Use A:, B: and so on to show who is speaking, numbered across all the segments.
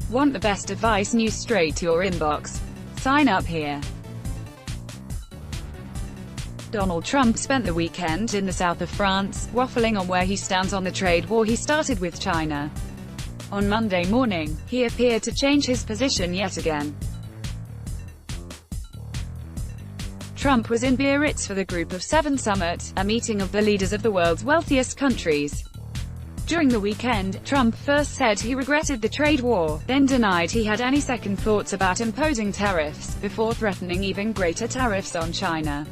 A: Want the best advice news straight to your inbox? Sign up here. Donald Trump spent the weekend in the south of France, waffling on where he stands on the trade war he started with China. On Monday morning, he appeared to change his position yet again. Trump was in Biarritz for the Group of Seven summit, a meeting of the leaders of the world's wealthiest countries. During the weekend, Trump first said he regretted the trade war, then denied he had any second thoughts about imposing tariffs, before threatening even greater tariffs on China.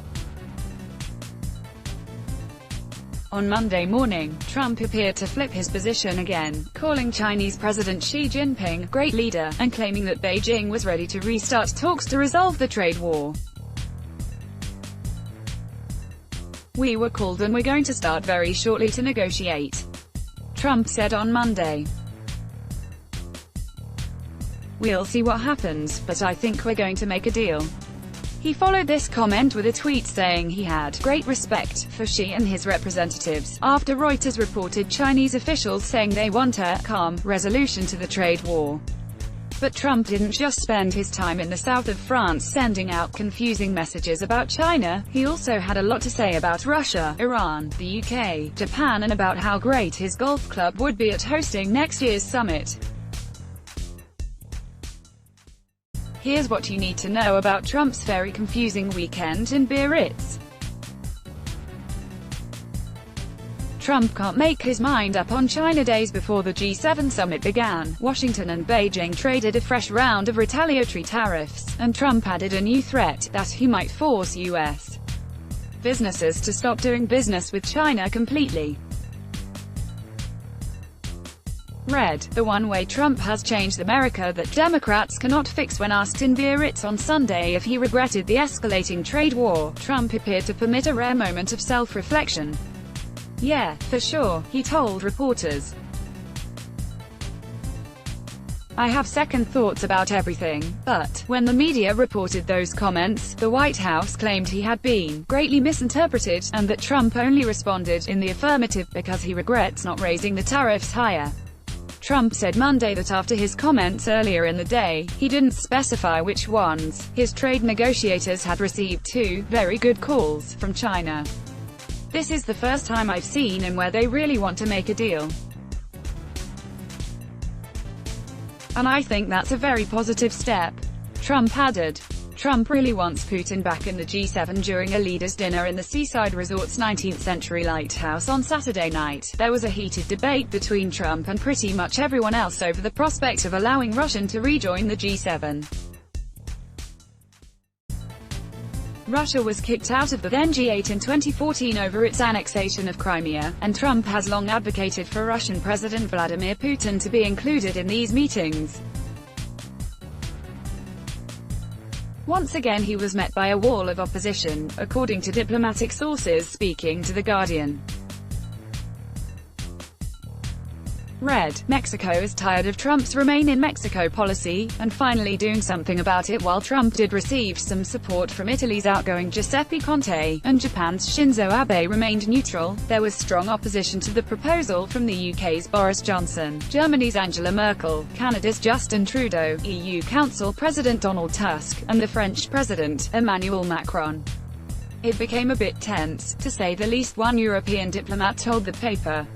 A: On Monday morning, Trump appeared to flip his position again, calling Chinese President Xi Jinping a great leader, and claiming that Beijing was ready to restart talks to resolve the trade war. "We were called and we're going to start very shortly to negotiate," Trump said on Monday. "We'll see what happens, but I think we're going to make a deal." He followed this comment with a tweet saying he had great respect for Xi and his representatives, after Reuters reported Chinese officials saying they want a calm resolution to the trade war. But Trump didn't just spend his time in the south of France sending out confusing messages about China, he also had a lot to say about Russia, Iran, the UK, Japan, and about how great his golf club would be at hosting next year's summit. Here's what you need to know about Trump's very confusing weekend in Biarritz. Trump can't make his mind up on China days before the G7 summit began. Washington and Beijing traded a fresh round of retaliatory tariffs, and Trump added a new threat, that he might force U.S. businesses to stop doing business with China completely. Read, the one way Trump has changed America that Democrats cannot fix. When asked in Biarritz on Sunday if he regretted the escalating trade war, Trump appeared to permit a rare moment of self-reflection. "Yeah, for sure," he told reporters. "I have second thoughts about everything," but, when the media reported those comments, the White House claimed he had been greatly misinterpreted, and that Trump only responded in the affirmative because he regrets not raising the tariffs higher. Trump said Monday that after his comments earlier in the day, he didn't specify which ones. His trade negotiators had received two very good calls from China. "This is the first time I've seen in where they really want to make a deal. And I think that's a very positive step," Trump added. Trump really wants Putin back in the G7. During a leaders' dinner in the seaside resort's 19th-century lighthouse on Saturday night, there was a heated debate between Trump and pretty much everyone else over the prospect of allowing Russia to rejoin the G7. Russia was kicked out of the then G8 in 2014 over its annexation of Crimea, and Trump has long advocated for Russian President Vladimir Putin to be included in these meetings. Once again he was met by a wall of opposition, according to diplomatic sources speaking to The Guardian. Read, Mexico is tired of Trump's Remain in Mexico policy, and finally doing something about it. While Trump did receive some support from Italy's outgoing Giuseppe Conte, and Japan's Shinzo Abe remained neutral, there was strong opposition to the proposal from the UK's Boris Johnson, Germany's Angela Merkel, Canada's Justin Trudeau, EU Council President Donald Tusk, and the French President, Emmanuel Macron. It became a bit tense, to say the least, one European diplomat told the paper.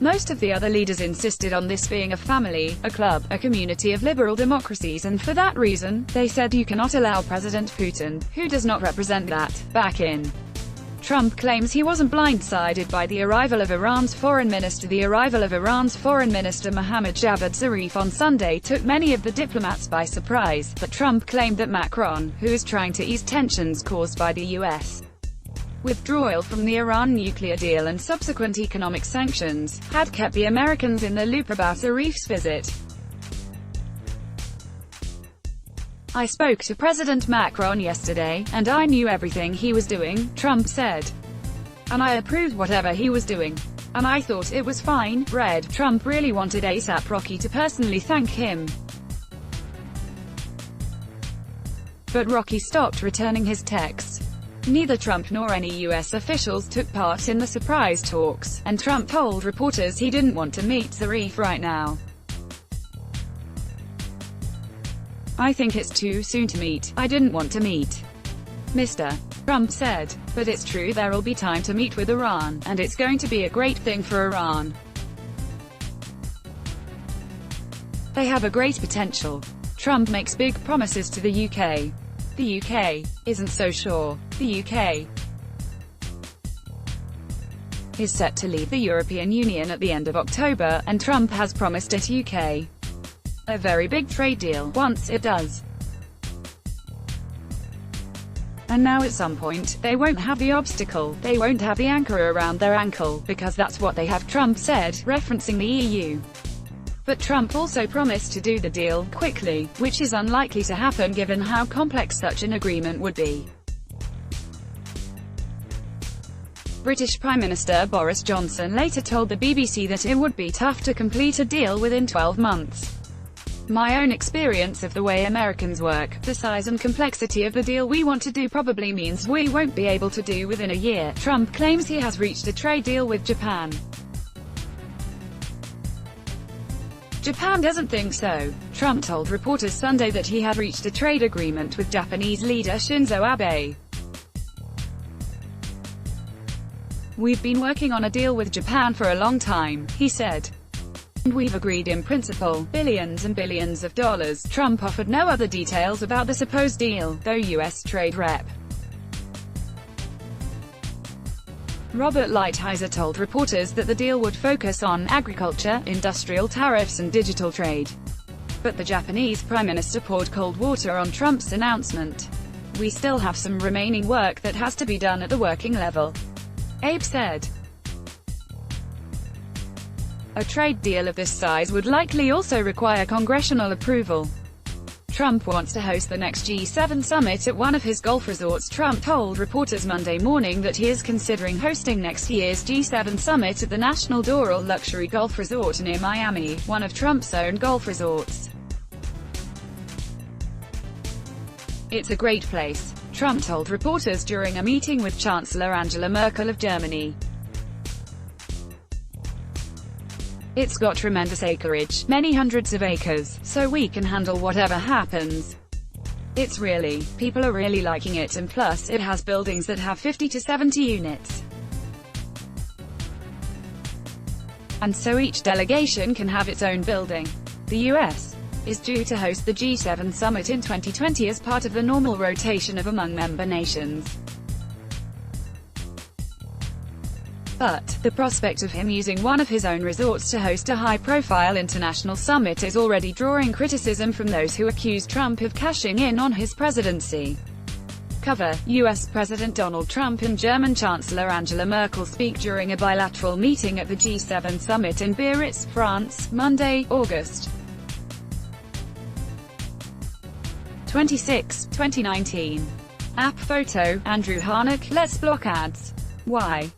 A: Most of the other leaders insisted on this being a family, a club, a community of liberal democracies, and for that reason, they said you cannot allow President Putin, who does not represent that, back in. Trump claims he wasn't blindsided by the arrival of Iran's foreign minister. The arrival of Iran's foreign minister Mohammad Javad Zarif on Sunday took many of the diplomats by surprise, but Trump claimed that Macron, who is trying to ease tensions caused by the U.S. withdrawal from the Iran nuclear deal and subsequent economic sanctions, had kept the Americans in the loop about Zarif's visit. "I spoke to President Macron yesterday, and I knew everything he was doing," Trump said. "And I approved whatever he was doing. And I thought it was fine." Read, Trump really wanted A$AP Rocky to personally thank him. But Rocky stopped returning his texts. Neither Trump nor any U.S. officials took part in the surprise talks, and Trump told reporters he didn't want to meet Zarif right now. "I think it's too soon to meet. I didn't want to meet Mr. Trump said. But it's true there'll be time to meet with Iran, and it's going to be a great thing for Iran. They have a great potential. Trump makes big promises to the UK. The UK isn't so sure. The UK is set to leave the European Union at the end of October, and Trump has promised it UK a very big trade deal once it does. And now at some point, they won't have the obstacle, they won't have the anchor around their ankle, because that's what they have," Trump said, referencing the EU. But Trump also promised to do the deal quickly, which is unlikely to happen given how complex such an agreement would be. British Prime Minister Boris Johnson later told the BBC that it would be tough to complete a deal within 12 months. "My own experience of the way Americans work, the size and complexity of the deal we want to do probably means we won't be able to do within a year." Trump claims he has reached a trade deal with Japan. Japan doesn't think so. Trump told reporters Sunday that he had reached a trade agreement with Japanese leader Shinzo Abe. "We've been working on a deal with Japan for a long time," he said. "And we've agreed in principle, billions and billions of dollars." Trump offered no other details about the supposed deal, though U.S. Trade Rep. Robert Lighthizer told reporters that the deal would focus on agriculture, industrial tariffs and digital trade. But the Japanese Prime Minister poured cold water on Trump's announcement. "We still have some remaining work that has to be done at the working level," Abe said. A trade deal of this size would likely also require congressional approval. Trump wants to host the next G7 summit at one of his golf resorts. Trump told reporters Monday morning that he is considering hosting next year's G7 summit at the National Doral luxury golf resort near Miami, one of Trump's own golf resorts. "It's a great place," Trump told reporters during a meeting with Chancellor Angela Merkel of Germany. "It's got tremendous acreage, many hundreds of acres, so we can handle whatever happens. People are really liking it, and plus, it has buildings that have 50 to 70 units. And so each delegation can have its own building." The U.S. is due to host the G7 summit in 2020 as part of the normal rotation among member nations. But the prospect of him using one of his own resorts to host a high-profile international summit is already drawing criticism from those who accuse Trump of cashing in on his presidency. Cover: U.S. President Donald Trump and German Chancellor Angela Merkel speak during a bilateral meeting at the G7 summit in Biarritz, France, Monday, August 26, 2019. App photo: Andrew Harnack. Let's block ads. Why?